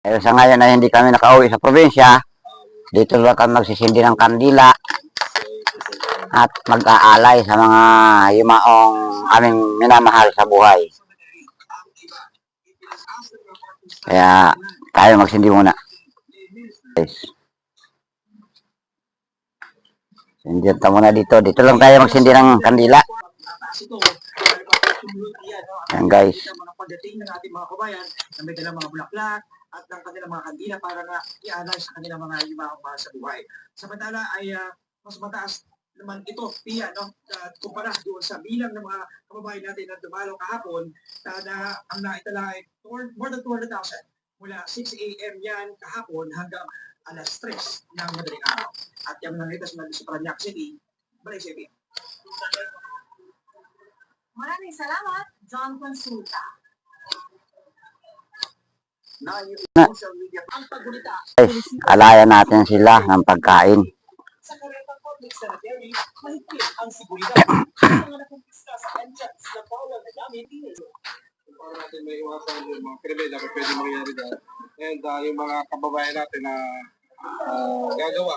Pero sa ngayon ay hindi kami nakauwi sa probinsya. Dito lang kami magsisindi ng kandila at mag-aalay sa mga yumaong aming minamahal sa buhay. Kaya tayo magsindi muna. Guys. Sindihan tayo muna dito. Dito lang tayo magsindi ng kandila. Yan guys. Mga pagdating ng ating mga kabayan na may dalang mga bulaklak at ng kanilang mga kandila para na i-alay sa kanilang mga yumaong mahal sa buhay. Samantala ay mas mataas naman ito, Pia, no? Kumpara doon sa bilang ng mga kababayan natin na dumalo kahapon na ang naitala ay more than 200,000 mula 6 a.m. yan kahapon hanggang alas 3 ng madaling araw. At yung nangitas na sa Parañaque City, Balay City. Maraming salamat, John Consulta. Guys, alayan natin sila ng pagkain. Sa Careta Public Cemetery, mahigpit ang seguridad. Mga nakumpista sa entrance na bawal na gamit dinero. Para natin may iwasan yung mga krimen na pwede mangyari dyan. And yung mga kababayan natin na gagawa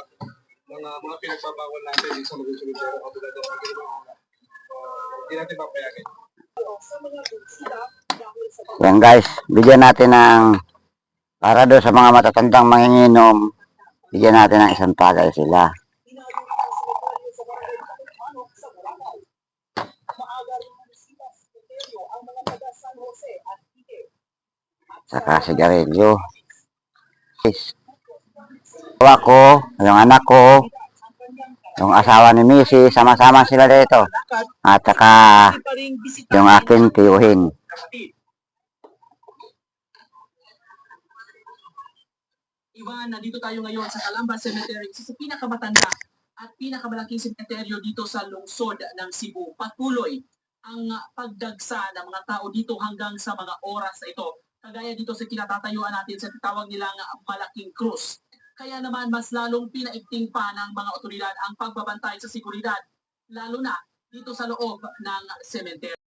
ng mga pinagbabawal natin sa mga cemetery o tulad ng pagkinawa. Hindi natin papayagan. Yan guys, bigyan natin ng para doon sa mga matatandang manginginom, bigyan natin ng isang tagay sila. Saka sigarilyo. Awa ko, yung anak ko, yung asawa ni Missy, sama-sama sila dito. At saka yung aking tiyuhin. Ivan, nandito tayo ngayon sa Calamba Cemetery, isa sa pinakamatanda at pinakamalaking sementeryo dito sa lungsod ng Cebu. Patuloy ang pagdagsa ng mga tao dito hanggang sa mga oras na ito. Kagaya dito sa kinatatayuan natin sa tawag nilang Malaking Krus. Kaya naman mas lalong pinaigting pa ng mga otoridad ang pagbabantay sa seguridad, lalo na dito sa loob ng cemetery.